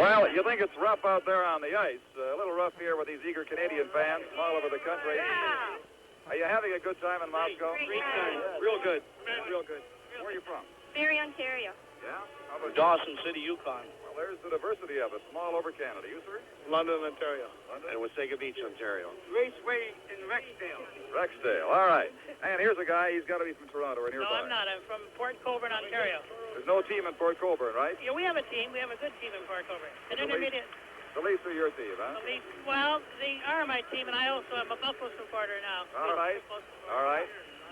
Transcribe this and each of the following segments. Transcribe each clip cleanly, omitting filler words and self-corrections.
Well, you think it's rough out there on the ice. A little rough here with these eager Canadian fans from all over the country. Are you having a good time in Moscow? Great time. Real good. Real good. Where are you from? Barrie, Ontario. Yeah? How about Dawson City, Yukon. Well, there's the diversity of it from all over Canada. You, sir? London, Ontario. London? And Wasaga Beach, Ontario. Raceway in Rexdale. Rexdale. All right. And here's a guy. He's got to be from Toronto or nearby. No, I'm not. I'm from Port Colborne, Ontario. There's no team in Port Colborne, right? Yeah, we have a team. We have a good team in Port Colborne. An intermediate. The Leafs are your team, huh? Well, they are my team, and I also am a Buffalo supporter now. All right. All right.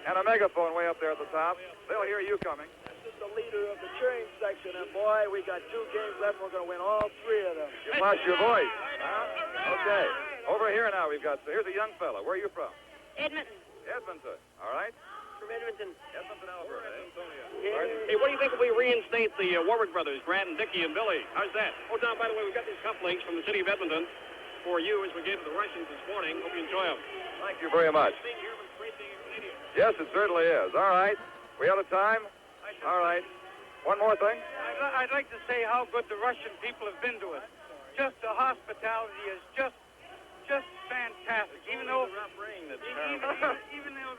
And a megaphone way up there at the top. They'll hear you coming. This is the leader of the cheering section, and boy, we got 2 games left. We're going to win all 3 of them. You've lost your voice. Huh? Okay. Over here now we've got, here's a young fella. Where are you from? Edmonton. Edmonton. All right. From Edmonton. Edmonton, Alberta. Hey, what do you think if we reinstate the Warwick brothers, Grant and Dickie and Billy? How's that? Oh, Don, by the way, we've got these cufflinks from the city of Edmonton for you as we gave to the Russians this morning. Hope you enjoy them. Thank you very much. Yes, it certainly is. All right. We out of time? All right. One more thing? I'd like to say how good the Russian people have been to us. Just the hospitality is just fantastic. Even though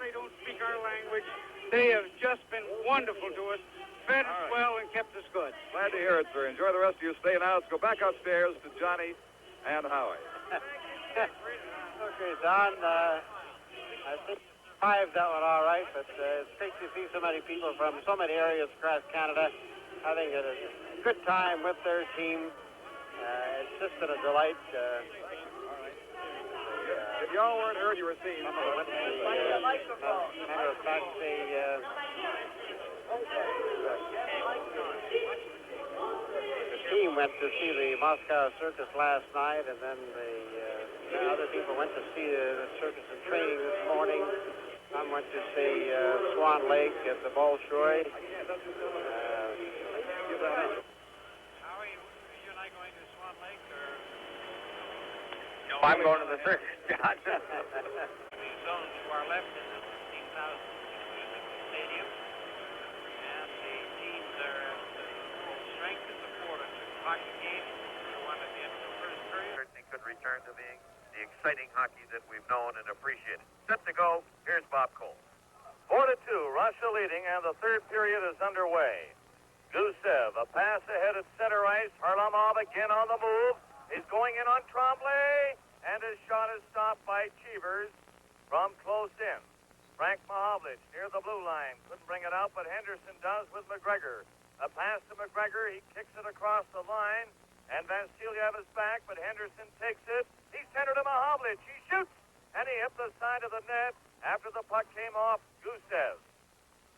they don't speak our language, they have just been wonderful to us, fed us well, and kept us good. Glad to hear it, sir. Enjoy the rest of your stay. Now let's go back upstairs to Johnny and Howie. Okay, Don, I think 5 that one all right, but it's great to see so many people from so many areas across Canada having a good time with their team. It's just been a delight. If y'all weren't heard, you were seen. Matter of fact, the team went to see the Moscow Circus last night, and then the other people went to see the circus in training this morning. Some went to see Swan Lake at the Bolshoi. Howie, you and I going to Swan Lake, or? No, I'm going to the circus, John. The zone to our left is the 15,000 stadium, and the teams are at full strength at the 4 hockey game. The one at the end of the first period. Certainly could return to being the exciting hockey that we've known and appreciated. Set to go, here's Bob Cole. 4-2, Russia leading, and the third period is underway. Gusev, a pass ahead at center ice. Harlamov again on the move. He's going in on Tremblay, and his shot is stopped by Cheevers from close in. Frank Mahovlich near the blue line. Couldn't bring it out, but Henderson does with McGregor. A pass to McGregor. He kicks it across the line, and Vasilyev is back, but Henderson takes it. He centered to Mahovlich. He shoots, and he hit the side of the net after the puck came off Gusev.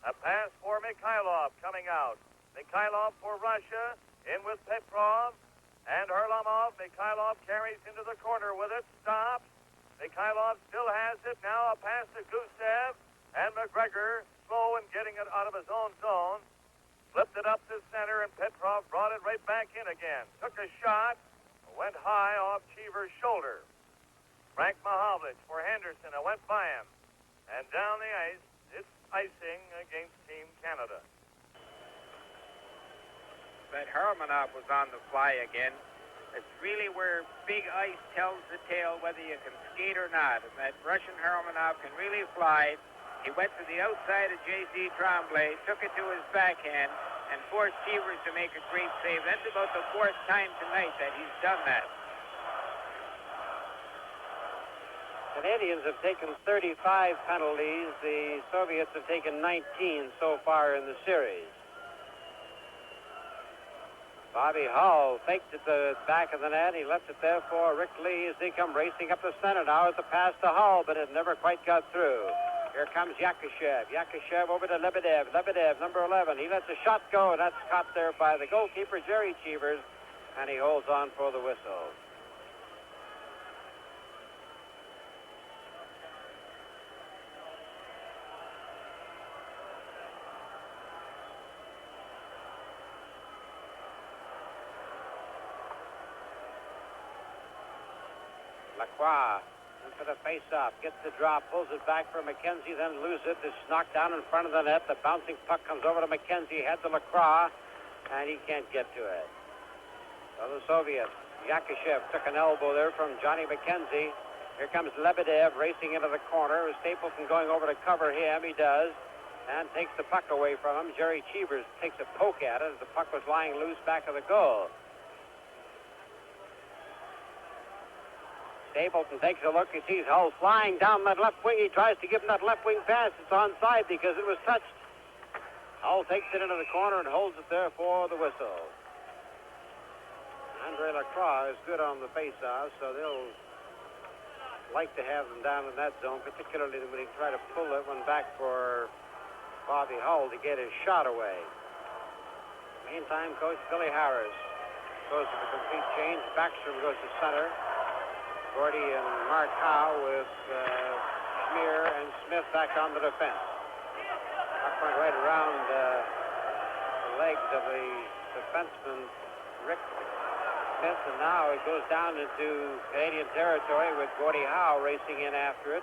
A pass for Mikhailov coming out. Mikhailov for Russia, in with Petrov, and Harlamov. Mikhailov carries into the corner with it, stops. Mikhailov still has it, now a pass to Gusev, and McGregor, slow in getting it out of his own zone, flipped it up to center, and Petrov brought it right back in again. Took a shot, went high off Cheever's shoulder. Frank Mahovlich for Henderson, it went by him. And down the ice, it's icing against Team Canada. But Harmonov was on the fly again. It's really where big ice tells the tale whether you can skate or not. And that Russian Harmonov can really fly. He went to the outside of J.C. Tremblay, took it to his backhand, and forced Cheevers to make a great save. That's about the 4th time tonight that he's done that. Canadians have taken 35 penalties. The Soviets have taken 19 so far in the series. Bobby Hull faked at the back of the net. He left it there for Rick Lee as they come racing up the center now at the pass to Hull, but it never quite got through. Here comes Yakushev. Yakushev over to Lebedev. Lebedev, number 11. He lets a shot go, and that's caught there by the goalkeeper, Jerry Cheevers, and he holds on for the whistle. Lacroix for the face-off, gets the drop, pulls it back for McKenzie, then loses it. It's knocked down in front of the net. The bouncing puck comes over to McKenzie, head to Lacroix, and he can't get to it. So the Soviet, Yakushev took an elbow there from Johnny McKenzie. Here comes Lebedev racing into the corner. Stapleton going over to cover him. He does. And takes the puck away from him. Jerry Cheevers takes a poke at it as the puck was lying loose back of the goal. Stapleton takes a look. He sees Hull flying down that left wing. He tries to give him that left wing pass. It's onside because it was touched. Hull takes it into the corner and holds it there for the whistle. Andre Lacroix is good on the face-off, so they'll like to have them down in that zone, particularly when he try to pull that one back for Bobby Hull to get his shot away. Meantime, Coach Billy Harris goes to the complete change. Backstrom goes to center. Gordy and Mark Howe with Schmier and Smith back on the defense. Puck went right around the legs of the defenseman, Rick Smith, and now it goes down into Canadian territory with Gordy Howe racing in after it.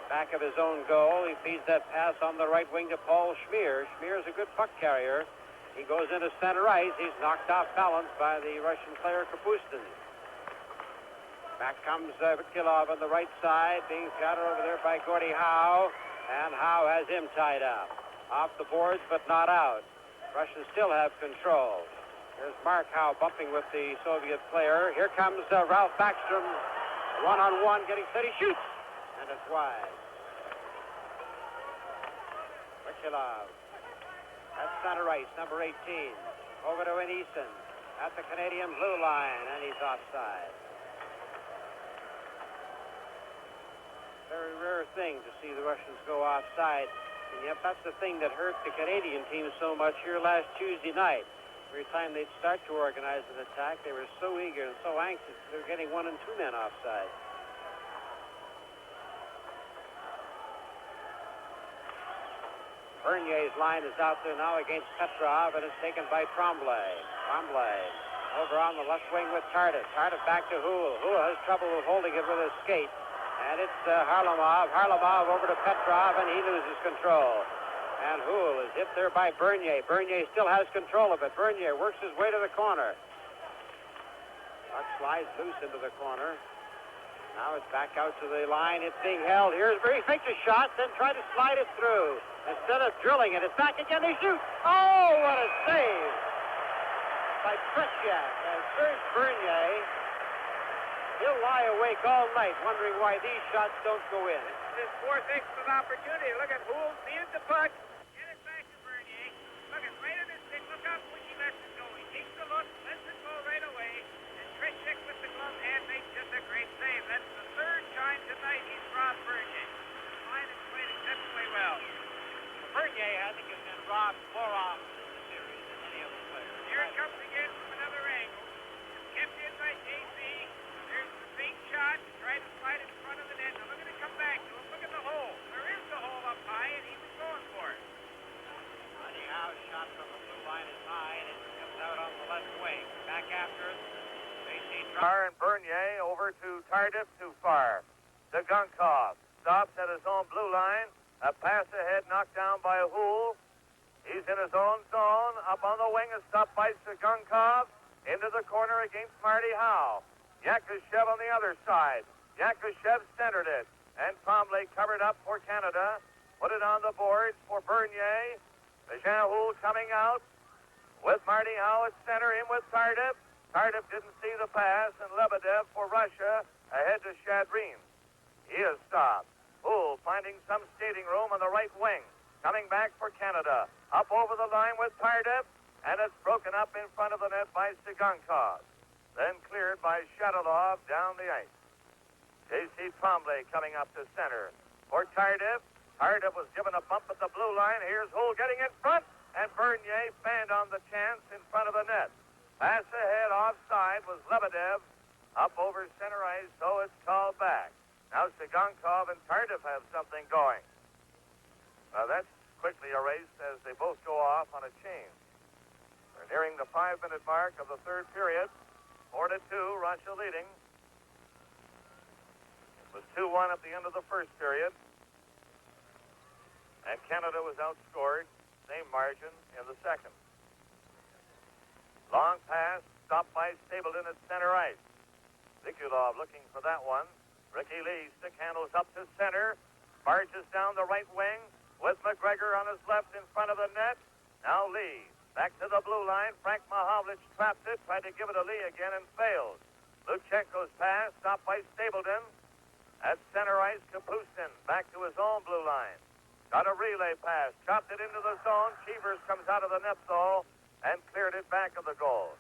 Back of his own goal, he feeds that pass on the right wing to Paul Schmier. Schmier's a good puck carrier. He goes into center ice. He's knocked off balance by the Russian player Kapustin. Back comes Vitkilov on the right side, being scattered over there by Gordy Howe, and Howe has him tied up. Off the boards, but not out. Russians still have control. Here's Mark Howe bumping with the Soviet player. Here comes Ralph Backstrom, one-on-one, getting set. He shoots, and it's wide. Vitkilov at center ice, number 18. Over to Eason at the Canadian blue line, and he's offside. Very rare thing to see the Russians go offside. And yet that's the thing that hurt the Canadian team so much here last Tuesday night. Every time they'd start to organize an attack, they were so eager and so anxious they were getting 1 and 2 men offside. Bernier's line is out there now against Petrov, and it's taken by Tremblay. Tremblay over on the left wing with Tardif. Tardif back to Houle. Houle has trouble with holding it with his skate. And it's Harlamov. Harlamov over to Petrov, and he loses control. And Houle is hit there by Bernier. Bernier still has control of it. Bernier works his way to the corner. Puck slides loose into the corner. Now it's back out to the line. It's being held. Here's where he fakes a shot, then try to slide it through. Instead of drilling it, it's back again. They shoot. Oh, what a save by Tretiak. And Serge Bernier, he'll lie awake all night wondering why these shots don't go in. This fourth excellent opportunity. Look at Houle, needed the puck. Get it back to Bernier. Look at right on his stick. Look how quick he lets it go. He takes a look, lets it go right away. And Tretiak with the glove hand makes just a great save. That's the third time tonight he's robbed Bernier. The line has played exceptionally well. Bernier, I think, has been robbed more often in the series than any other player. Here it comes again from another angle. Kept in by JC. There's the big shot. Try to slide in front of the net. Now look at it come back to him. Look at the hole. There is the hole up high, and he was going for it. Buddy Howe's shot from the blue line is high, and it comes out on the left wing. Back after it. Far and Bernier over to Tardif, too far. To Gunkov. Stops at his own blue line. A pass ahead knocked down by Houle. He's in his own zone. Up on the wing is stopped by Segunkov. Into the corner against Marty Howe. Yakushev on the other side. Yakushev centered it. And Tremblay covered up for Canada. Put it on the boards for Bernier. Jean Houle coming out with Marty Howe at center, in with Tardif. Tardif didn't see the pass, and Lebedev for Russia ahead to Shadrin. He is stopped. Houle finding some skating room on the right wing. Coming back for Canada. Up over the line with Tardif, and it's broken up in front of the net by Segunkov. Then cleared by Shadilov down the ice. J.C. Tremblay coming up to center for Tardif. Tardif was given a bump at the blue line. Here's Houle getting in front, and Bernier fanned on the chance in front of the net. Pass ahead offside was Lebedev. Up over center ice, so it's called back. Now Segunkov and Tardif have something going. That's quickly erased as they both go off on a change. We're nearing the 5-minute mark of the third period. 4-2, Russia leading. It was 2-1 at the end of the first period. And Canada was outscored, same margin, in the second. Long pass, stopped by by Stapleton at center ice. Vikulov looking for that one. Ricky Lee stick handles up to center. Barges down the right wing with McGregor on his left in front of the net. Now Lee back to the blue line. Frank Mahovlich trapped it, tried to give it to Lee again and failed. Luchenko's pass stopped by Stapleton. At center ice, Kapustin back to his own blue line. Got a relay pass, chopped it into the zone. Cheevers comes out of the net though and cleared it back of the goal.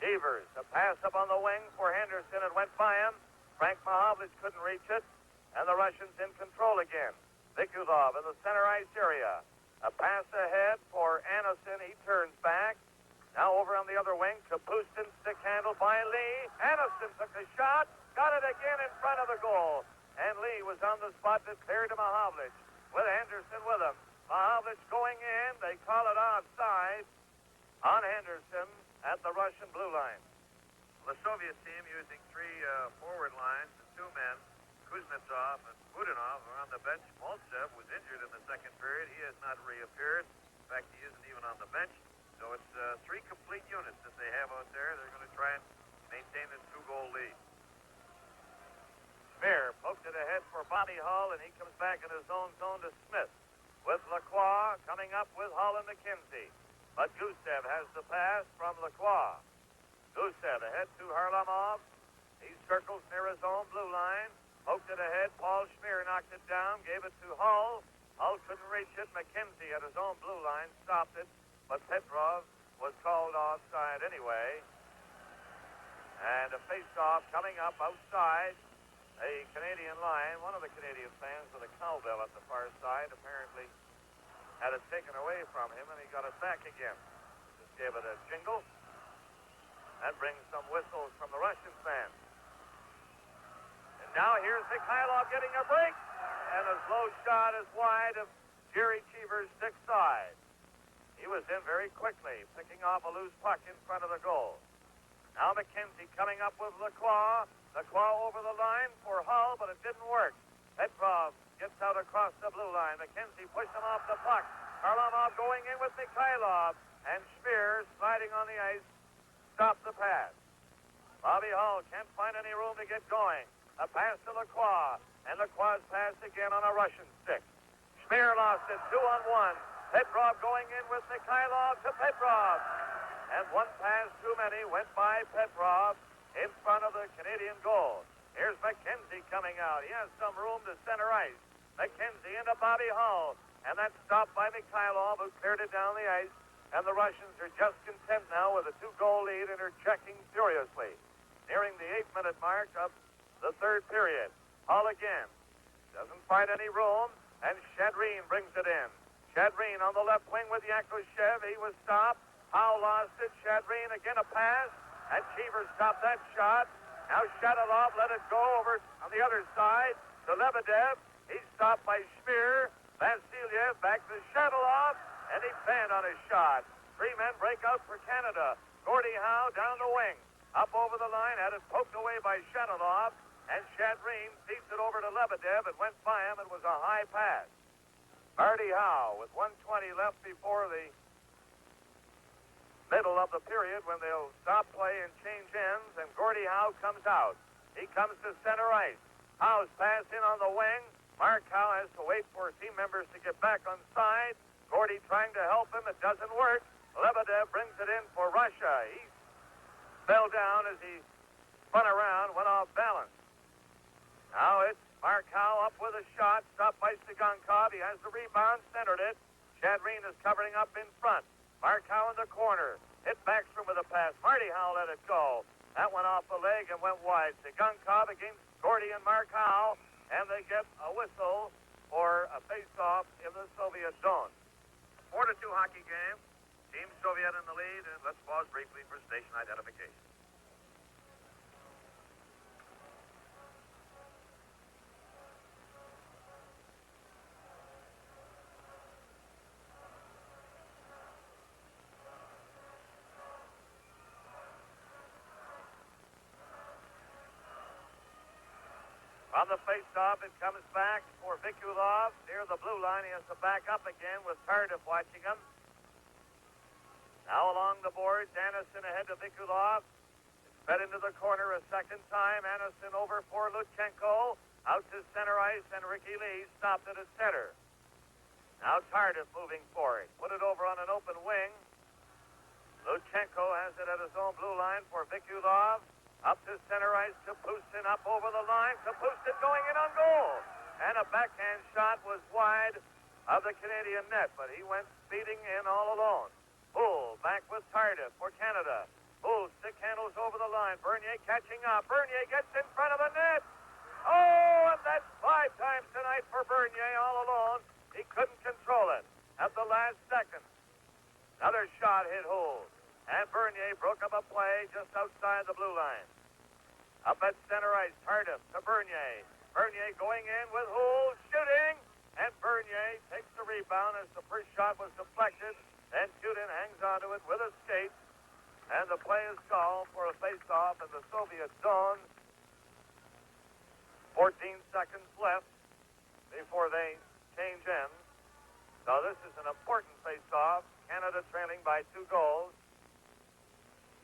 Cheevers, a pass up on the wing for Henderson. It went by him. Frank Mahovlich couldn't reach it, and the Russians in control again. Vikulov in the center ice area. A pass ahead for Anderson. He turns back. Now over on the other wing, Kapustin stick handle by Lee. Anderson took a shot, got it again in front of the goal. And Lee was on the spot that cleared to Mahovlich with Henderson with him. Mahovlich going in. They call it offside on Henderson at the Russian blue line. The Soviet team using three forward lines and two men, Kuznetsov and Budanov, are on the bench. Maltsev was injured in the second period. He has not reappeared. In fact, he isn't even on the bench. So it's three complete units that they have out there. They're going to try and maintain this two-goal lead. Spear poked it ahead for Bobby Hull, and he comes back in his own zone to Smith. With Lacroix coming up with Hull and McKenzie. But Gusev has the pass from Lacroix. Gusev ahead to Harlamov. He circles near his own blue line. Poked it ahead. Paul Schmier knocked it down, gave it to Hull. Hull couldn't reach it. McKenzie at his own blue line stopped it. But Petrov was called offside anyway. And a face-off coming up outside a Canadian line. One of the Canadian fans with a cowbell at the far side apparently had it taken away from him, and he got it back again. Just gave it a jingle. That brings some whistles from the Russian fans. And now here's Mikhailov getting a break, and his low shot is wide of Jerry Cheever's stick side. He was in very quickly, picking off a loose puck in front of the goal. Now McKenzie coming up with Lacroix. Lacroix over the line for Hull, but it didn't work. Petrov gets out across the blue line. McKenzie pushed him off the puck. Harlamov going in with Mikhailov, and Spears sliding on the ice stopped the pass. Bobby Hull can't find any room to get going. A pass to Lacroix, and Lacroix's pass again on a Russian stick. Spear lost it 2-on-1. Petrov going in with Mikhailov to Petrov. And one pass too many went by Petrov in front of the Canadian goal. Here's McKenzie coming out. He has some room to center ice. McKenzie into Bobby Hull. And that's stopped by Mikhailov, who cleared it down the ice. And the Russians are just content now with a two-goal lead and are checking furiously. Nearing the 8-minute mark of the third period. Hull again. Doesn't find any room. And Shadreen brings it in. Shadreen on the left wing with Yakushev. He was stopped. Howe lost it. Shadreen again a pass. And Cheever stopped that shot. Now Shadalov let it go over on the other side to Lebedev. He's stopped by Schmier. Vasiliev back to Shadalov. And he fanned on his shot. Three men break out for Canada. Gordie Howe down the wing. Up over the line. Had it poked away by Shadalov. And Shadreen feeds it over to Lebedev. It went by him. It was a high pass. Gordie Howe with 1:20 left before the middle of the period when they'll stop play and change ends, and Gordie Howe comes out. He comes to center ice. Howe's pass in on the wing. Mark Howe has to wait for team members to get back on side. Gordie trying to help him. It doesn't work. Lebedev brings it in for Russia. He fell down as he spun around, went off balance. Now it's Mark Howe up with a shot, stopped by Stigankov. He has the rebound, centered it. Shadreen is covering up in front. Mark Howe in the corner. Hit Backstrom with a pass. Marty Howe let it go. That went off the leg and went wide. Stigankov against Gordy and Mark Howe, and they get a whistle for a face-off in the Soviet zone. 4-2 hockey game. Team Soviet in the lead, and let's pause briefly for station identification. On the face-off, it comes back for Vikulov near the blue line. He has to back up again with Tardif watching him. Now along the boards, Anderson ahead to Vikulov. It's Fed into the corner a second time. Anderson over for Lutchenko. Out to center ice, and Ricky Lee stopped it at center. Now Tardif moving forward. Put it over on an open wing. Lutchenko has it at his own blue line for Vikulov. Up to center ice to Pustin, up over the line to Pustin, going in on goal. And a backhand shot was wide of the Canadian net, but he went speeding in all alone. Bull back with Tardif for Canada. Bull stick handles over the line. Bernier catching up. Bernier gets in front of the net. Oh, and that's 5 times tonight for Bernier all alone. He couldn't control it at the last second. Another shot hit Hull. And Bernier broke up a play just outside the blue line. Up at center ice, Tardif to Bernier. Bernier going in with Hull shooting. And Bernier takes the rebound as the first shot was deflected. Then Tudin hangs onto it with a skate. And the play is called for a face-off in the Soviet zone. 14 seconds left before they change ends. So this is an important face-off. Canada trailing by 2 goals.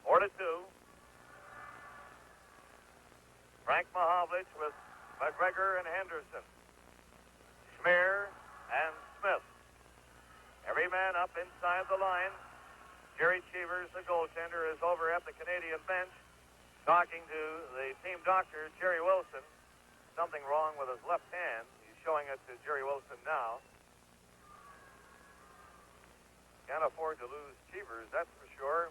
4-2. Frank Mahovlich with McGregor and Henderson. Schmier and Smith. Every man up inside the line. Jerry Cheevers, the goaltender, is over at the Canadian bench talking to the team doctor, Jerry Wilson. Something wrong with his left hand. He's showing it to Jerry Wilson now. Can't afford to lose Cheevers, that's for sure.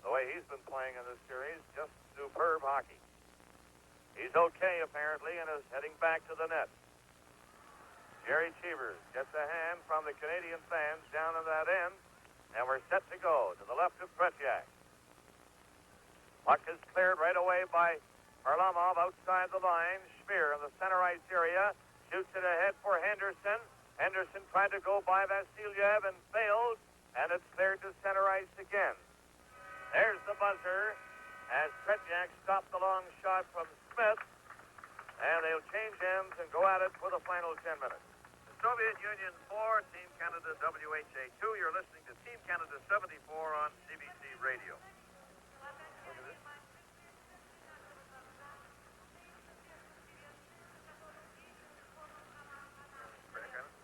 The way he's been playing in this series, just superb hockey. He's okay, apparently, and is heading back to the net. Jerry Cheevers gets a hand from the Canadian fans down in that end, and we're set to go to the left of Tretiak. Puck is cleared right away by Varlamov outside the line. Schmier in the center ice area shoots it ahead for Henderson. Henderson tried to go by Vasilyev and failed, and it's cleared to center ice again. There's the buzzer as Tretiak stopped the long shot from Smith, and they'll change ends and go at it for the final 10 minutes. The Soviet Union 4, Team Canada WHA 2. You're listening to Team Canada 74 on CBC Radio. Look at this. Back on it.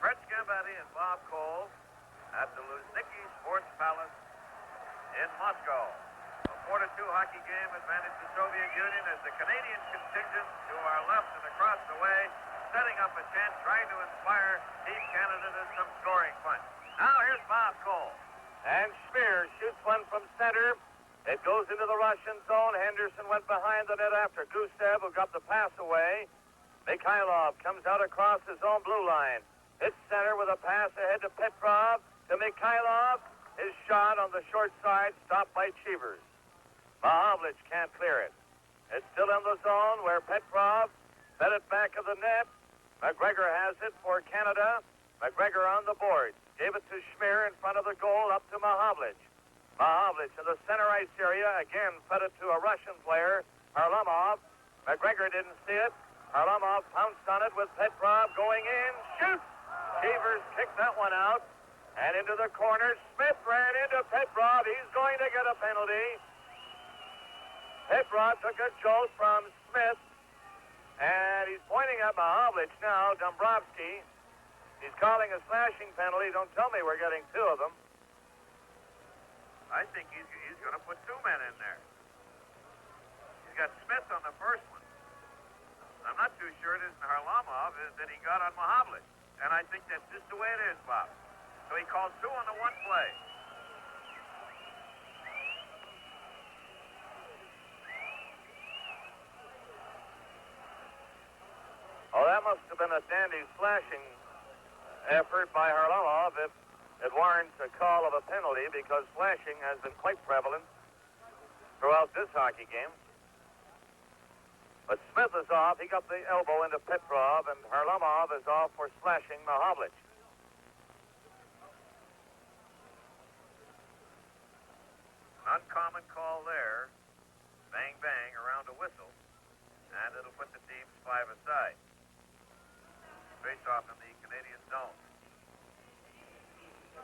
Fred Scambatti and Bob Cole at the Luzhniki Sports Palace in Moscow. A 4-2 hockey game advantage the Soviet Union as the Canadian contingent to our left and across the way setting up a chance, trying to inspire Team Canada to some scoring punch. Now here's Bob Cole. And Schmier shoots one from center. It goes into the Russian zone. Henderson went behind the net after Gusev, who got the pass away. Mikhailov comes out across his own blue line. Hits center with a pass ahead to Petrov, to Mikhailov. His shot on the short side stopped by Cheevers. Mahovlich can't clear it. It's still in the zone where Petrov fed it back of the net. McGregor has it for Canada. McGregor on the board. Gave it to Schmier in front of the goal, up to Mahovlich. Mahovlich in the center ice area, again fed it to a Russian player, Varlamov. McGregor didn't see it. Varlamov pounced on it with Petrov going in. Shoots! Cheevers kicked that one out. And into the corner, Smith ran into Petrov. He's going to get a penalty. Petrov took a jolt from Smith. And he's pointing at Mahovlich now, Dombrowski. He's calling a slashing penalty. Don't tell me we're getting 2 of them. I think he's going to put 2 men in there. He's got Smith on the first one. I'm not too sure it isn't Varlamov that he got on Mahovlich. And I think that's just the way it is, Bob. So he called 2 on the one play. Oh, that must have been a dandy slashing effort by Varlamov if it warrants a call of a penalty, because slashing has been quite prevalent throughout this hockey game. But Smith is off. He got the elbow into Petrov, and Harlamov is off for slashing Mahovlich. Uncommon call there. Bang, bang, around a whistle. And it'll put the teams 5 aside. Face off in the Canadian zone.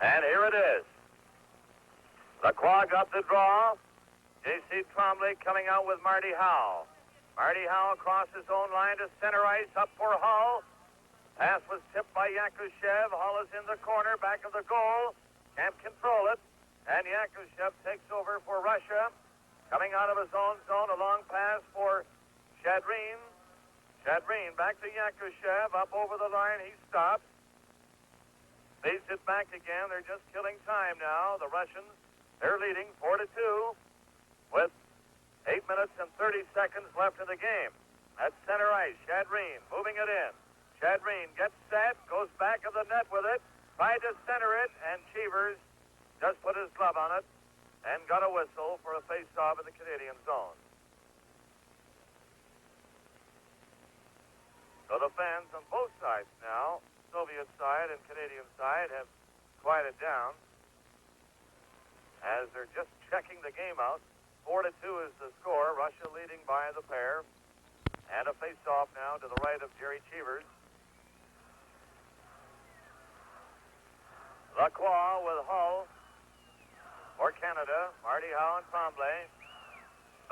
And here it is. Lacroix got the draw. J.C. Trombley coming out with Marty Howe. Marty Howe across his own line to center ice, up for Hull. Pass was tipped by Yakushev. Hull is in the corner, back of the goal. Can't control it. And Yakushev takes over for Russia. Coming out of his own zone, a long pass for Shadreen. Shadreen back to Yakushev, up over the line. He stops. Face it back again. They're just killing time now. The Russians, they're leading 4-2 with 8 minutes and 30 seconds left in the game. That's center ice. Shadreen moving it in. Shadreen gets set, goes back of the net with it, tried to center it, and Cheevers just put his glove on it and got a whistle for a face-off in the Canadian zone. So the fans on both sides now, Soviet side and Canadian side, have quieted down as they're just checking the game out. 4-2 is the score. Russia leading by the pair. And a face-off now to the right of Jerry Cheevers. Lacroix with Hull for Canada. Marty Howe and Tremblay.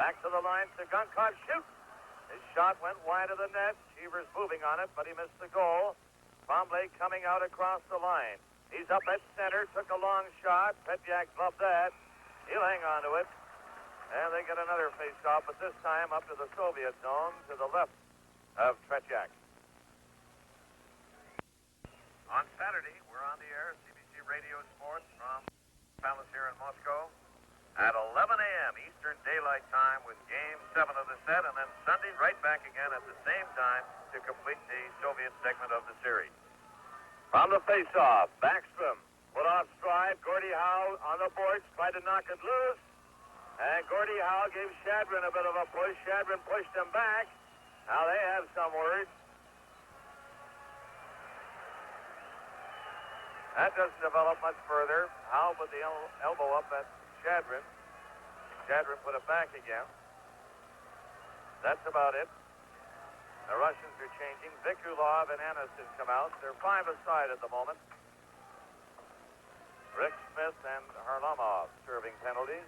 Back to the line. Tsagunkov shoots. His shot went wide of the net. Cheevers moving on it, but he missed the goal. Tremblay coming out across the line. He's up at center. Took a long shot. Petyak gloved that. He'll hang on to it. And they get another face-off, but this time up to the Soviet zone to the left of Tretiak. On Saturday, we're on the air, CBC Radio Sports from Palace here in Moscow at 11 a.m. Eastern Daylight Time with Game 7 of the set, and then Sunday right back again at the same time to complete the Soviet segment of the series. From the face-off, Backstrom put off stride. Gordie Howe on the boards, tried to knock it loose. And Gordie Howe gave Shadrin a bit of a push. Shadrin pushed him back. Now they have some words. That doesn't develop much further. Howe put the elbow up at Shadrin. Shadrin put it back again. That's about it. The Russians are changing. Vikulov and Aniston come out. They're 5 aside at the moment. Rick Smith and Harlamov serving penalties.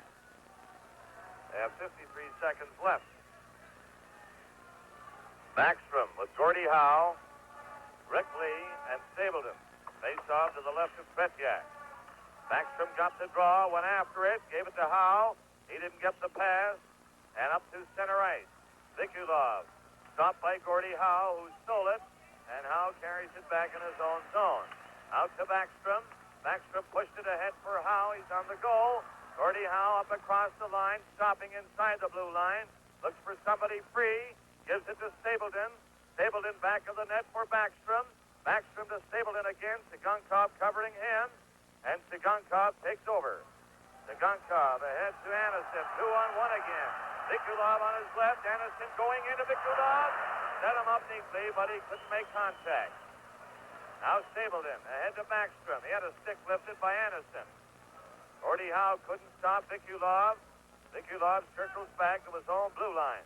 They have 53 seconds left. Backstrom with Gordie Howe, Rick Lee, and Stapleton. Face off to the left of Tretiak. Backstrom got the draw, went after it, gave it to Howe. He didn't get the pass, and up to center ice. Vikulov stopped by Gordie Howe, who stole it, and Howe carries it back in his own zone. Out to Backstrom. Backstrom pushed it ahead for Howe. He's on the goal. Gordie Howe up across the line, stopping inside the blue line. Looks for somebody free. Gives it to Stapleton. Stapleton back of the net for Backstrom. Backstrom to Stapleton again. Tsagunkov covering him. And Tsagunkov takes over. Tsagunkov ahead to Aniston. 2-on-1 again. Vikulov on his left. Aniston going into Vikulov. Set him up neatly, but he couldn't make contact. Now Stapleton ahead to Backstrom. He had a stick lifted by Aniston. Gordie Howe couldn't stop Vikulov. Vikulov circles back to his own blue line.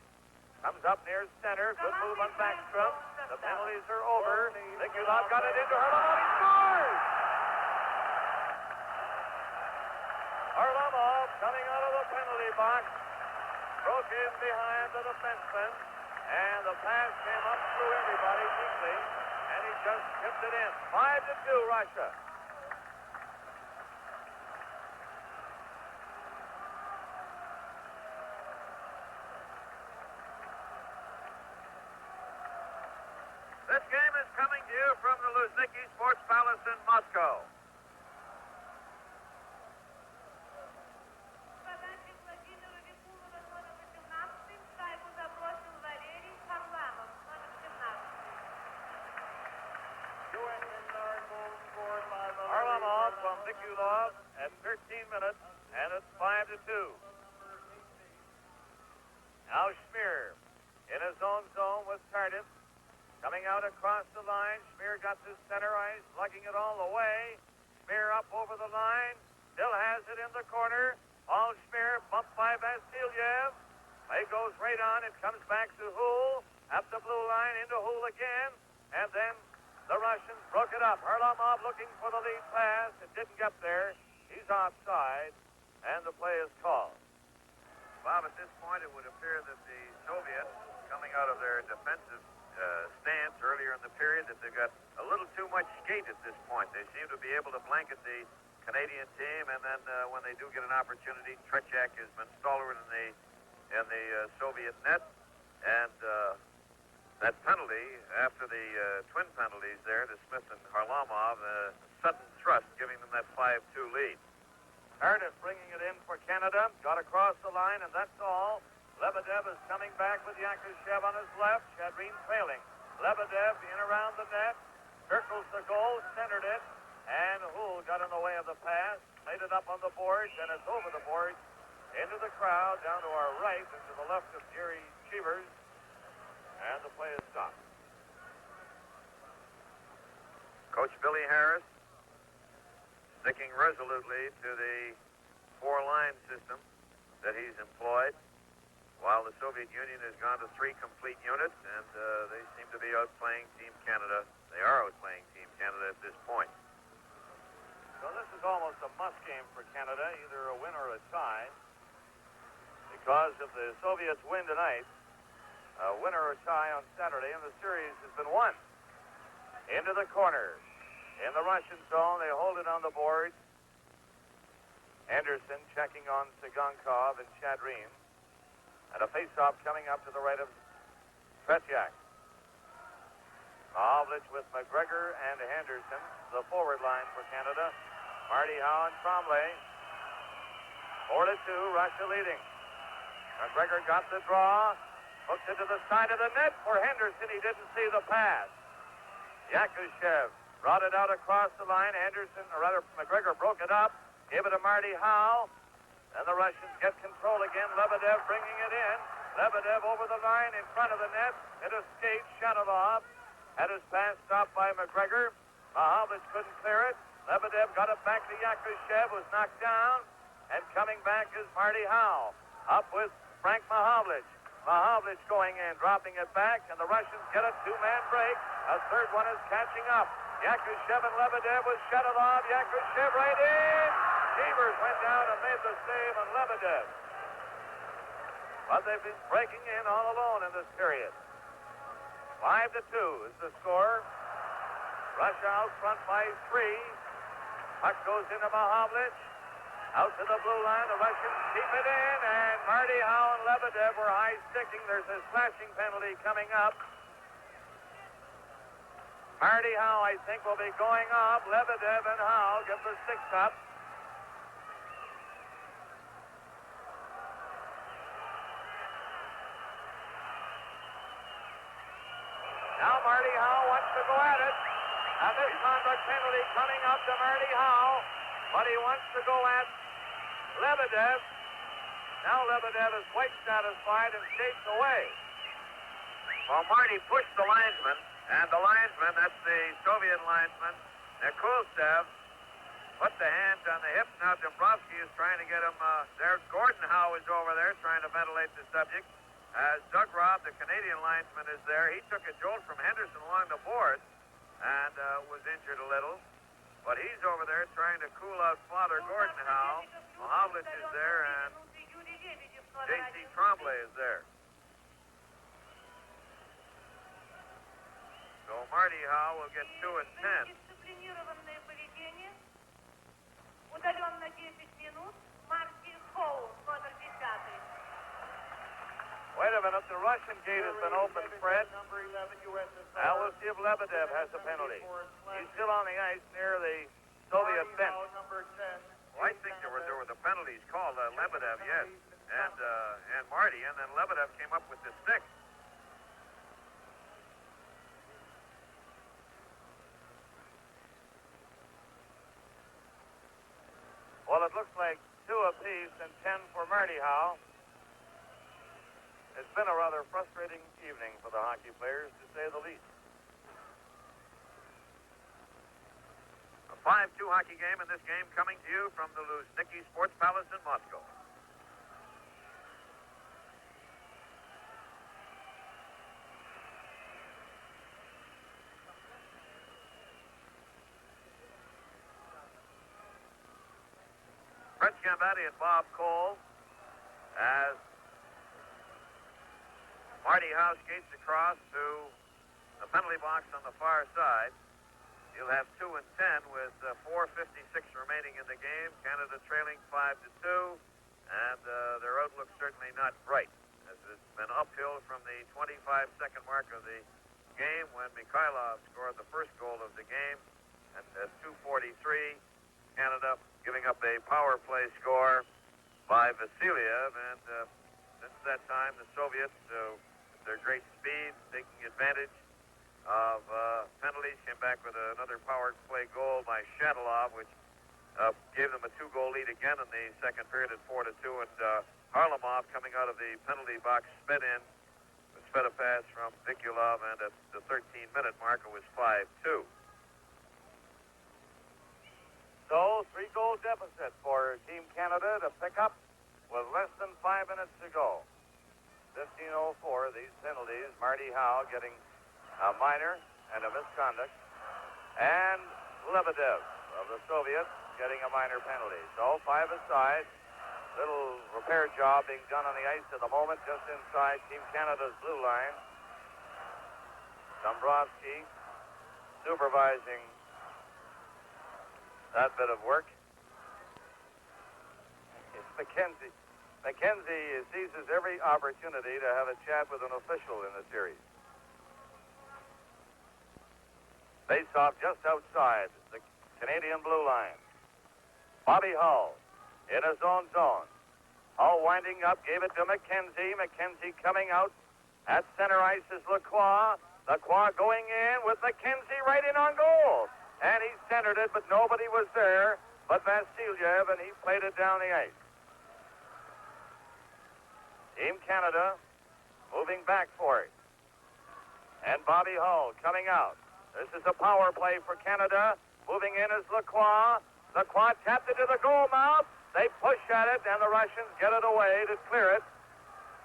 Comes up near center. Good move on Backstrom. The penalties are over. Vikulov got it into Harlamov. He scores! Harlamov coming out of the penalty box. Broke in behind the defenseman. And the pass came up through everybody neatly. And he just tipped it in. 5-2 Russia. This game is coming to you from the Luzhniki Sports Palace in Moscow. Harlamov from Vikulov at 13 minutes, and it's 5-2. Now Schmier in his own zone with Tardif. Coming out across the line, Schmier got to center ice, lugging it all the way. Schmier up over the line, still has it in the corner. All Schmier, bumped by Vasilyev. Play goes right on, it comes back to Hull, up the blue line, into Hull again, and then the Russians broke it up. Harlamov looking for the lead pass, it didn't get there. He's offside, and the play is called. Bob, at this point, it would appear that the Soviets, coming out of their defensive stance earlier in the period, that they've got a little too much skate at this point. They seem to be able to blanket the Canadian team, and then when they do get an opportunity, Tretiak has been stalwart in the Soviet net, and that penalty after the twin penalties there to Smith and Harlamov, sudden thrust, giving them that 5-2 lead. Tardif bringing it in for Canada, got across the line, and that's all. Lebedev is coming back with Yakushev on his left, Shadrin trailing. Lebedev in around the net, circles the goal, centered it, and Hull got in the way of the pass, laid it up on the boards, and it's over the boards, into the crowd, down to our right, and to the left of Jerry Cheevers, and the play is stopped. Coach Billy Harris sticking resolutely to the four-line system that he's employed, while the Soviet Union has gone to 3 complete units, and they seem to be outplaying Team Canada. They are outplaying Team Canada at this point. So this is almost a must game for Canada, either a win or a tie, because if the Soviets win tonight, a win or a tie on Saturday, and the series has been won. Into the corner. In the Russian zone, they hold it on the board. Anderson checking on Sigankov and Shadrin. And a face-off coming up to the right of Tretiak. Mahovlich with McGregor and Henderson, the forward line for Canada. Marty Howe and Tremblay. 4-2, Russia leading. McGregor got the draw, hooked it to the side of the net for Henderson. He didn't see the pass. Yakushev brought it out across the line. Anderson, or rather McGregor, broke it up, gave it to Marty Howe. And the Russians get control again. Lebedev bringing it in. Lebedev over the line in front of the net. It escaped. Shanovov had his pass stopped by McGregor. Mahovlich couldn't clear it. Lebedev got it back to Yakushev, was knocked down. And coming back is Marty Howe. Up with Frank Mahovlich. Mahovlich going in, dropping it back. And the Russians get a 2-man break. A third one is catching up. Yakushev and Lebedev with Shanovov. Yakushev right in. Cheevers went down and made the save on Lebedev. But they've been breaking in all alone in this period. 5-2 is the score. Russia out front by 3. Puck goes into Mahovlich. Out to the blue line. The Russians keep it in. And Marty Howe and Lebedev were high-sticking. There's a slashing penalty coming up. Marty Howe, I think, will be going off. Lebedev and Howe get the sticks up. Now Marty Howe wants to go at it. A misconduct penalty coming up to Marty Howe, but he wants to go at Lebedev. Now Lebedev is quite satisfied and skates away. Well, Marty pushed the linesman, and the linesman, that's the Soviet linesman, Nikulsev, put the hand on the hip. Now Dombrowski is trying to get him there. Gordon Howe is over there trying to ventilate the subject. As Doug Robb, the Canadian linesman, is there. He took a jolt from Henderson along the board and was injured a little. But he's over there trying to cool out Father Gordon Howe. Mahovlich is there, and J.C. Tremblay is there. So Marty Howe will get 2 and 10. Wait a minute, the Russian gate has been opened, Fred. Number 11, USSR. Now we'll see if Lebedev has a penalty. He's still on the ice near the Soviet bench. Number 10. Well, I think there were the penalties called. Lebedev, yes, and Marty, and then Lebedev came up with the stick. Well, it looks like 2 apiece and 10 for Marty Howe. As been a rather frustrating evening for the hockey players, to say the least. A 5-2 hockey game in this game coming to you from the Luzhniki Sports Palace in Moscow. Fred Gambatti and Bob Cole as Marty Howe skates across to the penalty box on the far side. He'll have 2 and 10 with 4:56 remaining in the game. Canada trailing 5-2, and their outlook certainly not bright, as it's been uphill from the 25-second mark of the game when Mikhailov scored the first goal of the game. And at 2:43, Canada giving up a power play score by Vasiliev, and since that time, the Soviets, with their great speed, taking advantage of penalties, came back with another power play goal by Shatilov, which gave them a 2-goal lead again in the second period at 4-2. And Harlamov, coming out of the penalty box, sped a pass from Vikulov, and at the 13-minute mark, it was 5-2. So, 3-goal deficit for Team Canada to pick up with less than 5 minutes to go. 15:04, these penalties, Marty Howe getting a minor and a misconduct, and Lebedev of the Soviets getting a minor penalty. So, 5 aside, little repair job being done on the ice at the moment, just inside Team Canada's blue line. Dombrowski supervising that bit of work. It's McKenzie. McKenzie seizes every opportunity to have a chat with an official in the series. Face-off just outside the Canadian blue line. Bobby Hull in his own zone. Hull winding up, gave it to McKenzie. McKenzie coming out. At center ice is Lacroix. Lacroix going in with McKenzie right in on goal. And he centered it, but nobody was there but Vasiliev, and he played it down the ice. Team Canada moving back for it. And Bobby Hull coming out. This is a power play for Canada. Moving in is Lacroix. Lacroix tapped it to the goal mouth. They push at it, and the Russians get it away to clear it,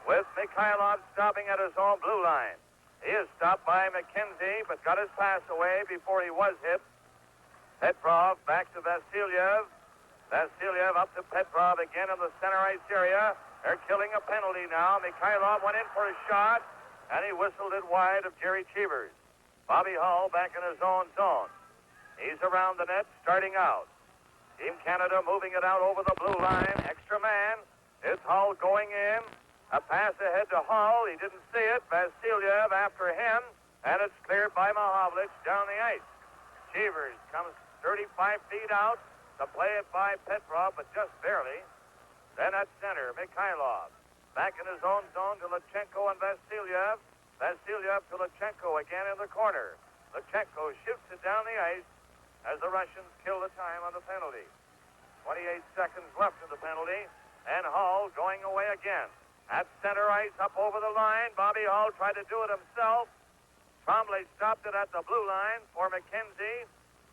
with Mikhailov stopping at his own blue line. He is stopped by McKenzie, but got his pass away before he was hit. Petrov back to Vasiliev. Vasiliev up to Petrov again in the center ice area. They're killing a penalty now. Mikhailov went in for a shot, and he whistled it wide of Jerry Cheevers. Bobby Hull back in his own zone. He's around the net, starting out. Team Canada moving it out over the blue line. Extra man. It's Hull going in. A pass ahead to Hull. He didn't see it. Vasiliev after him, and it's cleared by Mahovlich down the ice. Cheevers comes 35 feet out to play it by Petrov, but just barely. Then at center, Mikhailov. Back in his own zone to Lachenko and Vasiliev. Vasiliev to Lachenko again in the corner. Lachenko shoots it down the ice as the Russians kill the time on the penalty. 28 seconds left in the penalty, and Hull going away again. At center ice, up over the line, Bobby Hull tried to do it himself. Trombley stopped it at the blue line for McKenzie.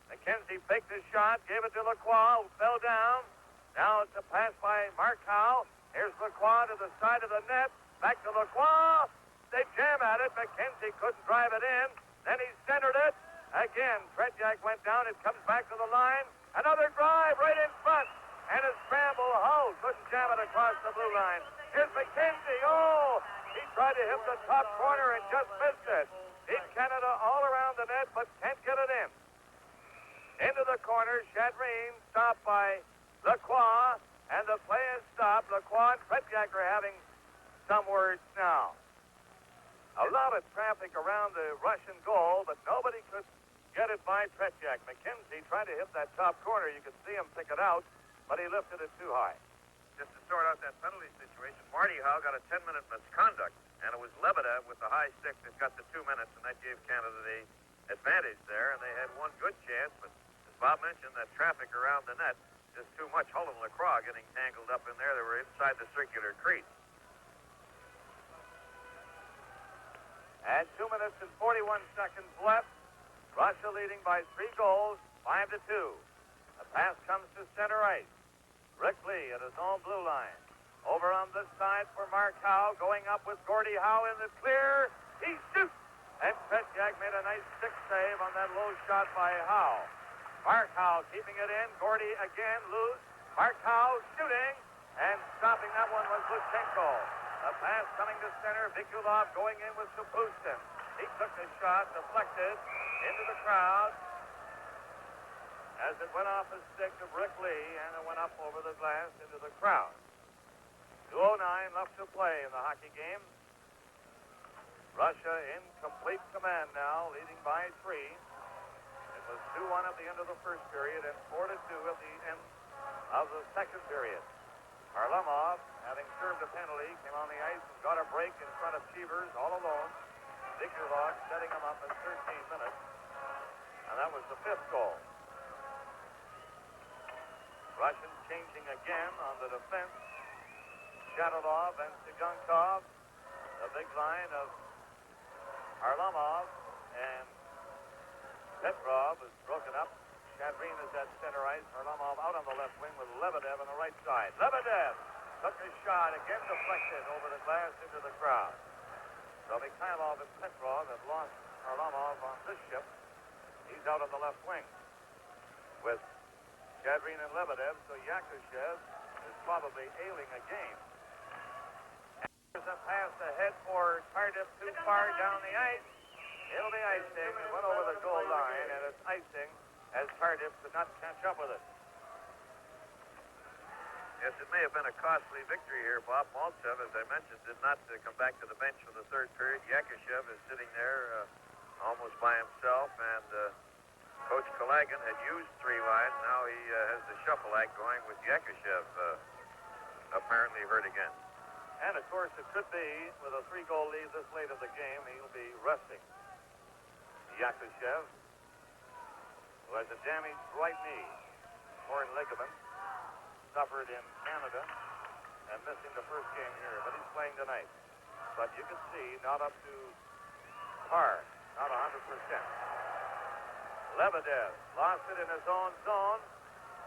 McKenzie faked his shot, gave it to Lacroix, who fell down. Now it's a pass by Mark Howe. Here's Lacroix to the side of the net. Back to Lacroix. They jam at it. McKenzie couldn't drive it in. Then he centered it. Again, Tretiak went down. It comes back to the line. Another drive right in front. And a scramble. Hull couldn't jam it across the blue line. Here's McKenzie. Oh! He tried to hit the top corner and just missed it. Team Canada all around the net, but can't get it in. Into the corner, Chadrine stopped by Lacroix, and the play is stopped. Lacroix and Tretiak are having some words now. A lot of traffic around the Russian goal, but nobody could get it by Tretiak. McKenzie tried to hit that top corner. You could see him pick it out, but he lifted it too high. Just to sort out that penalty situation, Marty Howe got a 10-minute misconduct, and it was Lebedev with the high stick that got the 2 minutes, and that gave Canada the advantage there, and they had one good chance, but as Bob mentioned, that traffic around the net, just too much. Hull and Lacroix getting tangled up in there. They were inside the circular crease. And 2 minutes and 41 seconds left. Russia leading by 3 goals, 5-2. The pass comes to center ice. Rick Lee at his own blue line. Over on this side for Mark Howe, going up with Gordie Howe in the clear. He shoots! And Petyak made a nice stick save on that low shot by Howe. Mark Howe keeping it in. Gordie again loose. Mark Howe shooting. And stopping that one was Luchenko. The pass coming to center. Vikulov going in with Sapustin. He took the shot, deflected into the crowd as it went off the stick of Rick Lee, and it went up over the glass into the crowd. 2:09 left to play in the hockey game. Russia in complete command now, leading by 3. It was 2-1 at the end of the first period and 4-2 at the end of the second period. Harlamov, having served a penalty, came on the ice and got a break in front of Cheevers all alone. Vikulov setting him up at 13 minutes, and that was the 5th goal. Russians changing again on the defense. Shadalov and Sigankov. The big line of Harlamov and Petrov is broken up. Shadrin is at center ice. Harlamov out on the left wing with Lebedev on the right side. Lebedev took a shot, again deflected over the glass into the crowd. So Mikhailov and Petrov have lost Harlamov on this ship. He's out on the left wing with Shadrin and Lebedev, so Yakushev is probably ailing a game. And there's a pass ahead for Tardif too far down the ice. It'll be icing. It went over the goal line, and it's icing as Tardif could not catch up with it. Yes, it may have been a costly victory here. Bob Maltsev, as I mentioned, did not come back to the bench for the third period. Yakushev is sitting there almost by himself, and Coach Kalagan had used 3 lines. Now he has the shuffle act going with Yakushev apparently hurt again. And, of course, it could be, with a 3-goal lead this late in the game, he'll be resting. Yakushev, who has a damaged right knee, torn ligament, suffered in Canada, and missing the first game here, but he's playing tonight. But you can see, not up to par, not 100%. Lebedev lost it in his own zone.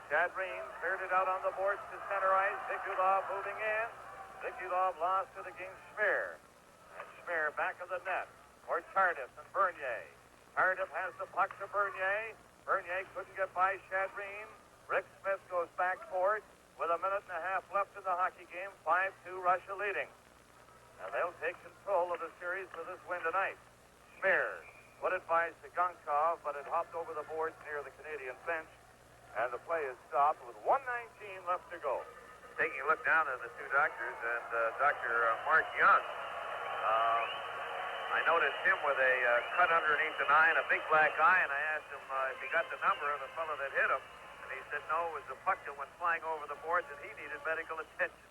Shadrin cleared it out on the boards to center ice. Vikulov moving in. Vikulov lost it against Schmier. And Schmier back of the net for Tardif and Bernier. Tardif has the puck to Bernier. Bernier couldn't get by Shadrin. Rick Smith goes back for it with a minute and a half left in the hockey game. 5-2 Russia leading. And they'll take control of the series with this win tonight. Schmier put it by Sigankov, but it hopped over the boards near the Canadian bench, and the play is stopped with 1:19 left to go. Taking a look down at the 2 doctors, and Dr. Mark Young, I noticed him with a cut underneath an eye and a big black eye, and I asked him if he got the number of the fellow that hit him, and he said no, it was the puck that went flying over the boards, and he needed medical attention.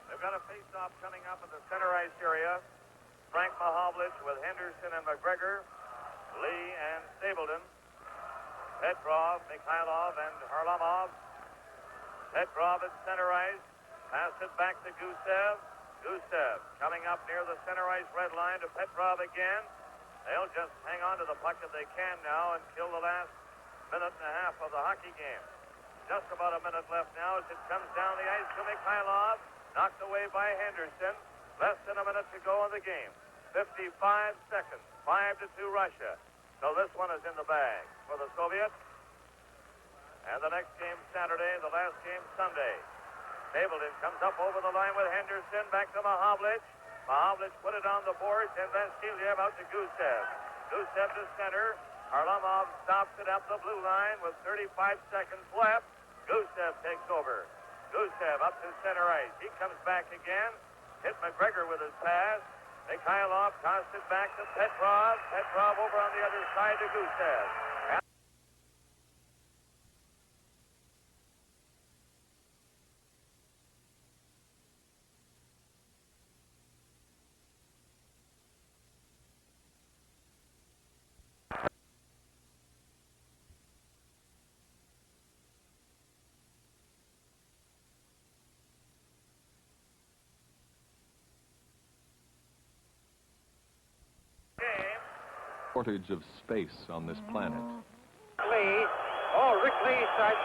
They've got a face-off coming up in the center ice area. Frank Mahovlich with Henderson and McGregor, Lee and Stapleton, Petrov, Mikhailov, and Harlamov. Petrov at center ice. Pass it back to Gusev. Gusev coming up near the center ice red line to Petrov again. They'll just hang on to the puck if they can now and kill the last minute and a half of the hockey game. Just about a minute left now as it comes down the ice to Mikhailov. Knocked away by Henderson. Less than a minute to go in the game. 55 seconds. 5-2 Russia. So this one is in the bag for the Soviets. And the next game Saturday, the last game Sunday. Stapleton comes up over the line with Henderson. Back to Mahovlich. Mahovlich put it on the boards, and Vasiliev out to Gusev. Gusev to center. Harlamov stops it up the blue line with 35 seconds left. Gusev takes over. Gusev up to center ice. He comes back again. Hit McGregor with his pass. Mikhailov tossed it back to Petrov. Petrov over on the other side to Gusev. shortage of space on this planet. Lee. Oh, Rick Lee starts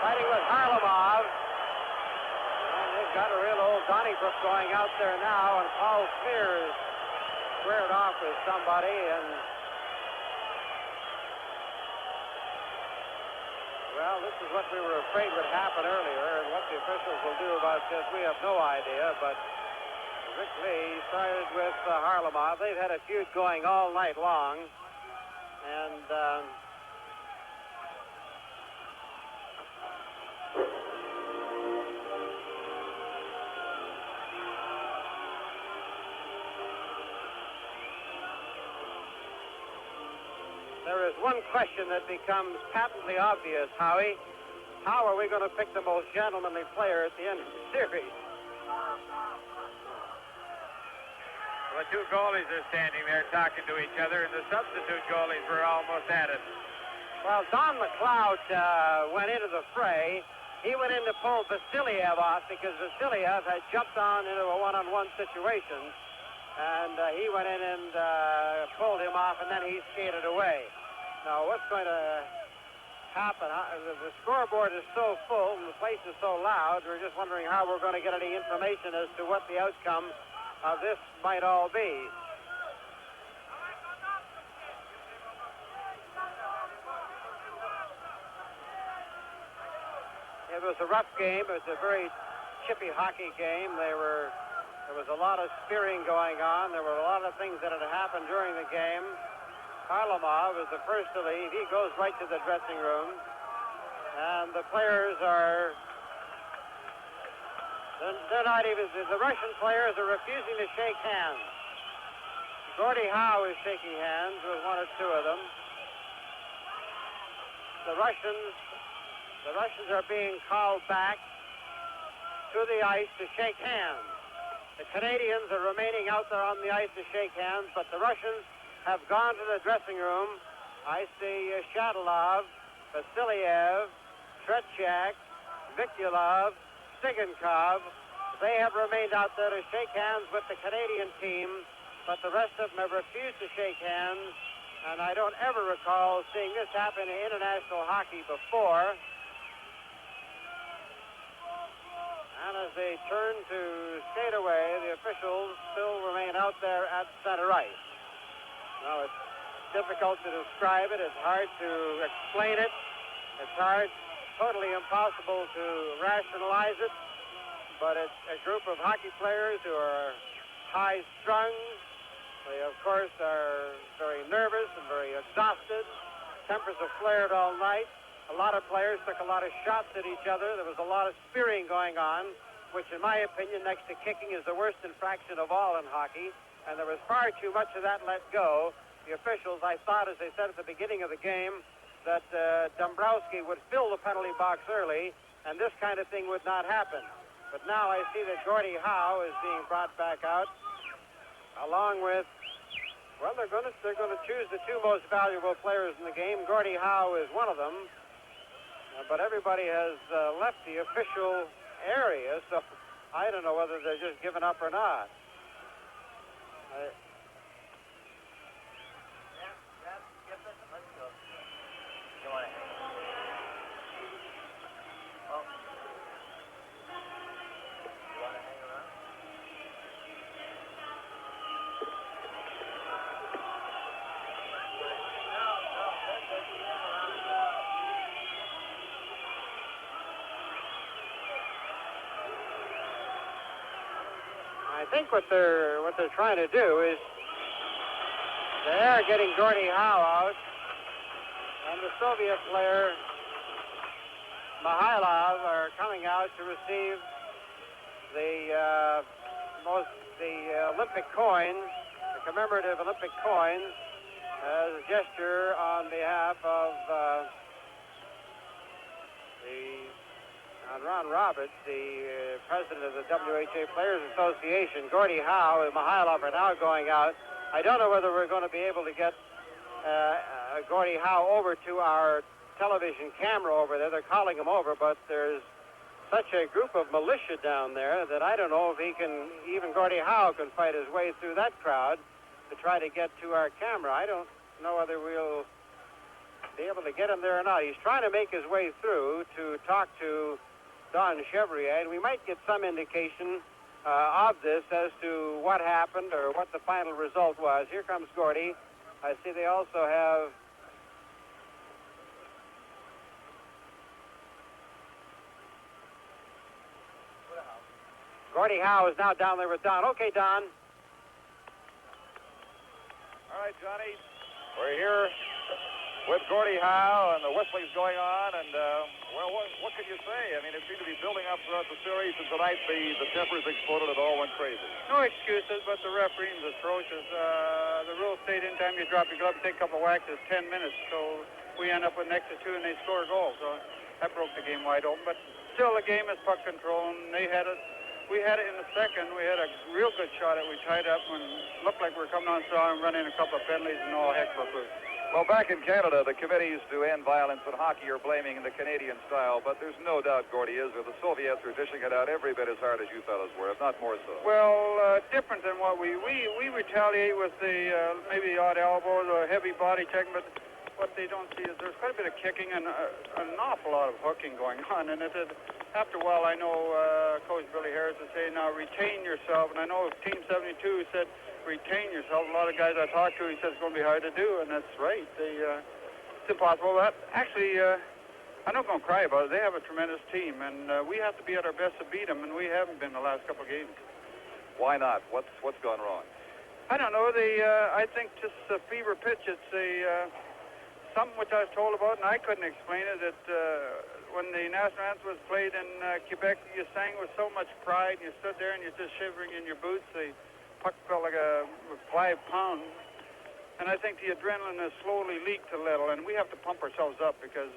fighting with Harlamov. And they've got a real old Donnybrook going out there now, and Paul Smear is squared off with somebody, and well, this is what we were afraid would happen earlier, and what the officials will do about this, we have no idea, but Rick Lee started with Harlamov. They've had a feud going all night long, and there is one question that becomes patently obvious, Howie. How are we going to pick the most gentlemanly player at the end of the series? Well, the two goalies are standing there talking to each other, and the substitute goalies were almost at it. Well, Don McLeod went into the fray. He went in to pull Vasiliev off because Vasiliev had jumped on into a one-on-one situation. And he went in and pulled him off, and then he skated away. Now, what's going to happen? The scoreboard is so full and the place is so loud, we're just wondering how we're going to get any information as to what the outcome of this might all be. It was a rough game. It was a very chippy hockey game. There was a lot of spearing going on. There were a lot of things that had happened during the game. Harlamov is the first to leave. He goes right to the dressing room. And the players are... They're not even... The Russian players are refusing to shake hands. Gordie Howe is shaking hands with one or two of them. The Russians are being called back to the ice to shake hands. The Canadians are remaining out there on the ice to shake hands, but the Russians have gone to the dressing room. I see Shadalov, Vasiliev, Tretiak, Vikulov, Stigankov. They have remained out there to shake hands with the Canadian team, but the rest of them have refused to shake hands, and I don't ever recall seeing this happen in international hockey before. And as they turn to skate away, the officials still remain out there at center ice. Now, it's difficult to describe it. It's hard to explain it. It's hard, totally impossible to rationalize it. But it's a group of hockey players who are high-strung. They, of course, are very nervous and very exhausted. Tempers have flared all night. A lot of players took a lot of shots at each other. There was a lot of spearing going on, which, in my opinion, next to kicking, is the worst infraction of all in hockey. And there was far too much of that let go. The officials, I thought, as they said at the beginning of the game, that Dombrowski would fill the penalty box early, and this kind of thing would not happen. But now I see that Gordie Howe is being brought back out, along with, well, they're going to choose the two most valuable players in the game. Gordie Howe is one of them. But everybody has left the official area, so I don't know whether they're just giving up or not. I think what they're trying to do is they're getting Gordie Howe out, and the Soviet player Mihailov are coming out to receive the Olympic coins, the commemorative Olympic coins, as a gesture on behalf of Ron Roberts, the president of the WHA Players Association. Gordie Howe and Mihailov are now going out. I don't know whether we're going to be able to get Gordie Howe over to our television camera over there. They're calling him over, but there's such a group of militia down there that I don't know if even Gordie Howe can fight his way through that crowd to try to get to our camera. I don't know whether we'll be able to get him there or not. He's trying to make his way through to talk to Don Chevrier, and we might get some indication of this as to what happened or what the final result was. Here comes Gordy. I see they also have Gordy Howe is now down there with Don. Okay, Don. All right, Johnny, we're here with Gordy Howe, and the whistling's going on, and, well, what can you say? I mean, it seemed to be building up throughout the series, and tonight the tempers exploded. It all went crazy. No excuses, but the refereeing's atrocious. The rules state anytime you drop your glove and take a couple of whacks, it's 10 minutes, so we end up with an extra 2, and they score a goal, so that broke the game wide open. But still, the game is puck control, and they had it. We had it in the second. We had a real good shot at it. We tied up and looked like we were coming on strong and running a couple of penalties and all heck for food. Well, back in Canada, the committees to end violence in hockey are blaming the Canadian style, but there's no doubt, Gordy, is that the Soviets are dishing it out every bit as hard as you fellas were, if not more so. Well, different than what we retaliate with the maybe the odd elbow, the heavy body check, but what they don't see is there's quite a bit of kicking and an awful lot of hooking going on, and after a while, I know Coach Billy Harris is saying, now retain yourself, and I know Team 72 said, retain yourself. A lot of guys I talked to, he said it's going to be hard to do, and that's right. It's impossible. But actually, I'm not going to cry about it. They have a tremendous team, and we have to be at our best to beat them, and we haven't been the last couple of games. Why not? What's gone wrong? I don't know. I think just a fever pitch. It's something which I was told about, and I couldn't explain it. When the national anthem was played in Quebec, you sang with so much pride, and you stood there and you're just shivering in your boots. The puck felt like 5 pounds. And I think the adrenaline has slowly leaked a little, and we have to pump ourselves up because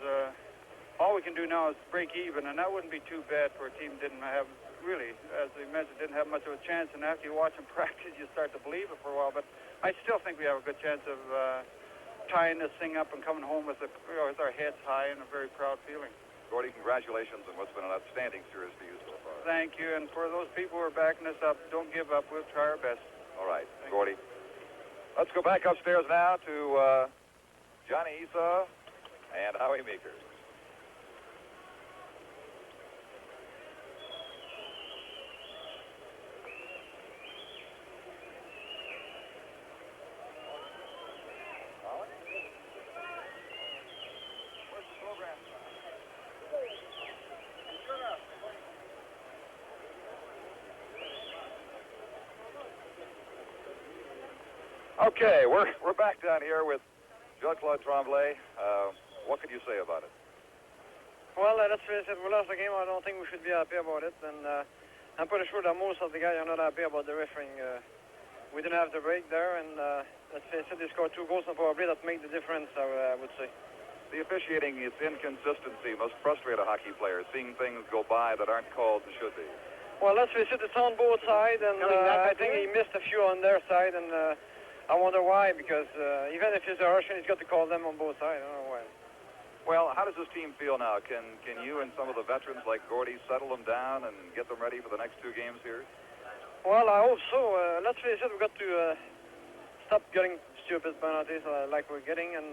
all we can do now is break even, and that wouldn't be too bad for a team that didn't have, really, as they mentioned, didn't have much of a chance. And after you watch them practice, you start to believe it for a while. But I still think we have a good chance of tying this thing up and coming home with our heads high and a very proud feeling. Gordy, congratulations on what's been an outstanding series for you so far. Thank you, and for those people who are backing us up, don't give up. We'll try our best. All right, Gordy. Let's go back upstairs now to Johnny Esau and Howie Meeker. Okay, we're back down here with Jean-Claude Tremblay. What could you say about it? Well, let's face it, we lost the game. I don't think we should be happy about it. And I'm pretty sure that most of the guys are not happy about the refereeing. We didn't have the break there, and let's face it, they scored 2 goals, and probably that made the difference, I would say. The officiating, its inconsistency must frustrate a hockey player, seeing things go by that aren't called as should be. Well, let's face it, it's on both sides, and I think he missed a few on their side, and I wonder why, because even if he's a Russian, he's got to call them on both sides. I don't know why. Well, how does this team feel now? Can you and some of the veterans like Gordy settle them down and get them ready for the next 2 games here? Well, I hope so. Let's face it, we've got to stop getting stupid penalties like we're getting and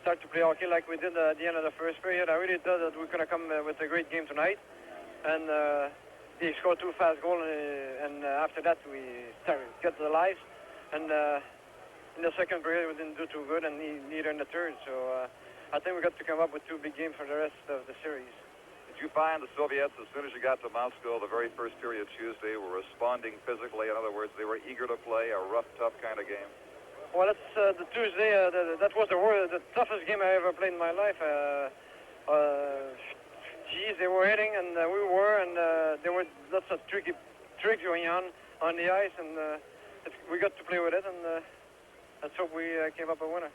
start to play hockey like we did at the end of the first period. I really thought that we could have come with a great game tonight. And they scored 2 fast goals, and after that we got the lives. And in the second period, we didn't do too good, and neither in the third. So I think we got to come up with 2 big games for the rest of the series. Did you find the Soviets, as soon as you got to Moscow, the very first period Tuesday, were responding physically? In other words, they were eager to play a rough, tough kind of game? Well, that's the Tuesday. That was the toughest game I ever played in my life. Geez, they were hitting, and we were, and there were lots of tricks going on the ice, and we got to play with it, and let's hope we came up a winner.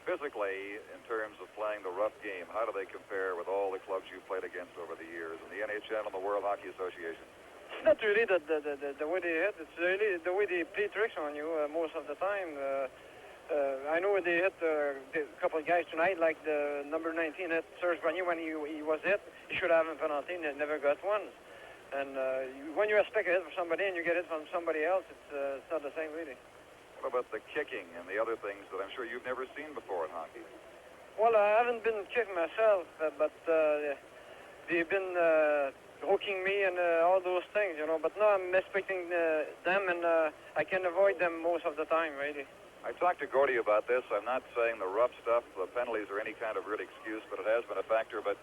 Physically, in terms of playing the rough game, how do they compare with all the clubs you played against over the years in the NHL and the World Hockey Association? It's not really the way they hit. It's really the way they play tricks on you most of the time. I know they hit a couple of guys tonight, like the number 19 hit Serge Bonnier when he was hit. He should have a penalty, and he never got one. And when you expect a hit from somebody and you get it from somebody else, it's not the same, really. What about the kicking and the other things that I'm sure you've never seen before in hockey? Well, I haven't been kicked myself, but they've been hooking me and all those things, you know. But now I'm expecting them, and I can avoid them most of the time, really. I talked to Gordy about this. I'm not saying the rough stuff, the penalties, are any kind of real excuse, but it has been a factor. But,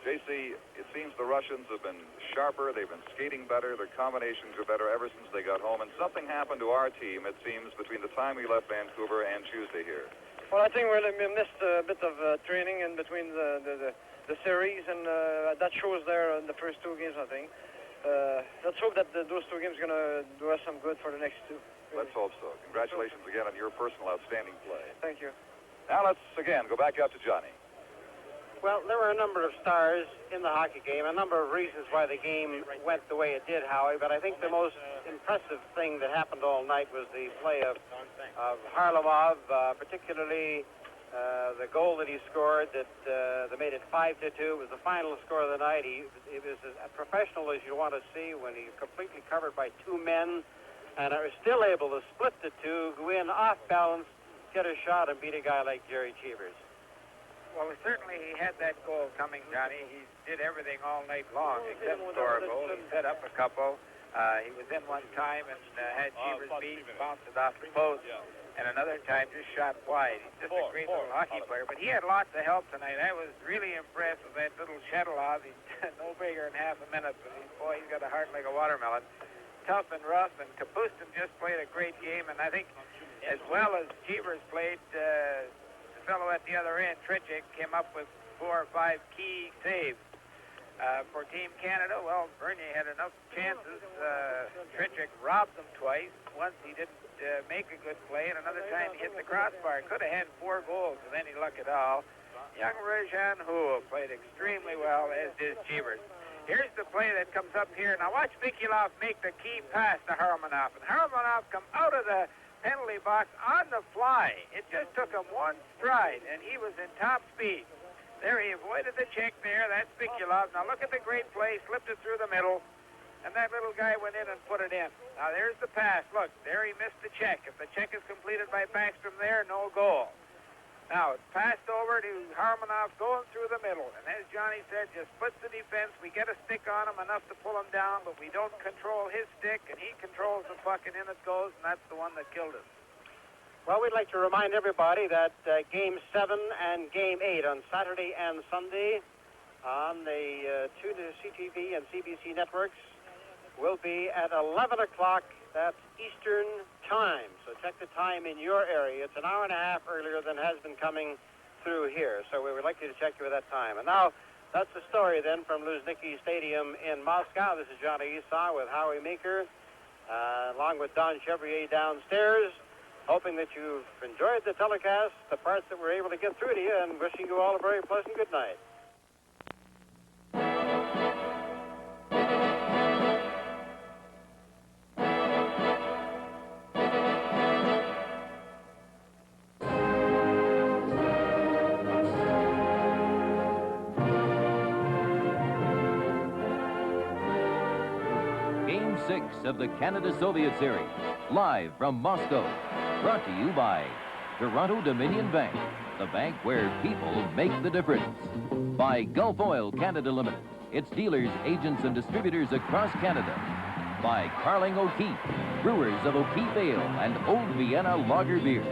JC, it seems the Russians have been sharper. They've been skating better. Their combinations are better ever since they got home. And something happened to our team, it seems, between the time we left Vancouver and Tuesday here. Well, I think we missed a bit of training in between the series, and that shows there in the first two games, I think. Let's hope that those two games are going to do us some good for the next two. Let's hope so. Congratulations again on your personal outstanding play. Thank you. Now let's, again, go back out to Johnny. Well, there were a number of stars in the hockey game, a number of reasons why the game went the way it did, Howie, but I think the most impressive thing that happened all night was the play of Harlamov, particularly the goal that he scored that made it 5-2. It was the final score of the night. He was as professional as you want to see when he's completely covered by two men and are still able to split the two, go in off balance, get a shot, and beat a guy like Jerry Cheevers. Well, certainly he had that goal coming, Johnny. He did everything all night long except score a goal. He set up a couple. He was in one time and had Cheevers beat, bounced it off the post, and another time just shot wide. He's just a great little hockey player. But he had lots of help tonight. I was really impressed with that little Shetelov. He's no bigger than half a minute, but he's got a heart like a watermelon. Tough and rough, and Kapustin just played a great game, and I think as well as Cheevers played, the fellow at the other end, Trichik, came up with 4 or 5 key saves. For Team Canada, well, Bernier had enough chances. Trichik robbed them twice. Once he didn't make a good play, and another time he hit the crossbar. Could have had 4 goals with any luck at all. Young Rajan Houle played extremely well, as did Cheevers. Here's the play that comes up here. Now watch Mikhailov make the key pass to Harlamov. And Harlamov come out of the penalty box on the fly. It just took him one stride, and he was in top speed. There he avoided the check there. That's Mikhailov. Now look at the great play. Slipped it through the middle. And that little guy went in and put it in. Now there's the pass. Look, there he missed the check. If the check is completed by Backstrom there, no goal. Now, it's passed over to Harlamov going through the middle. And as Johnny said, just splits the defense. We get a stick on him enough to pull him down, but we don't control his stick, and he controls the puck, and in it goes, and that's the one that killed us. Well, we'd like to remind everybody that Game 7 and Game 8 on Saturday and Sunday on the two CTV and CBC networks will be at 11 o'clock. That's Eastern time. So check the time in your area. It's an hour and a half earlier than has been coming through here. So we would like you to check you at that time. And now, that's the story then from Luzhniki Stadium in Moscow. This is Johnny Esau with Howie Meeker, along with Don Chevrier downstairs, hoping that you've enjoyed the telecast, the parts that we're able to get through to you, and wishing you all a very pleasant good night. Game 6 of the Canada-Soviet Series, live from Moscow. Brought to you by Toronto Dominion Bank, the bank where people make the difference. By Gulf Oil Canada Limited, its dealers, agents, and distributors across Canada. By Carling O'Keefe, brewers of O'Keefe Ale and Old Vienna Lager Beer.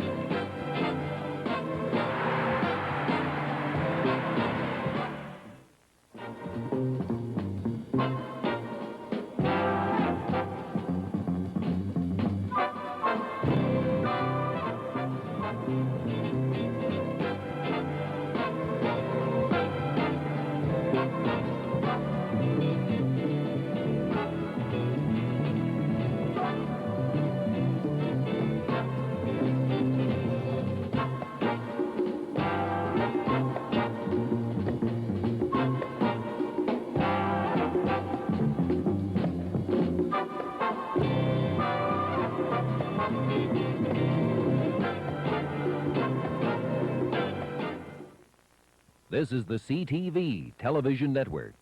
This is the CTV Television Network.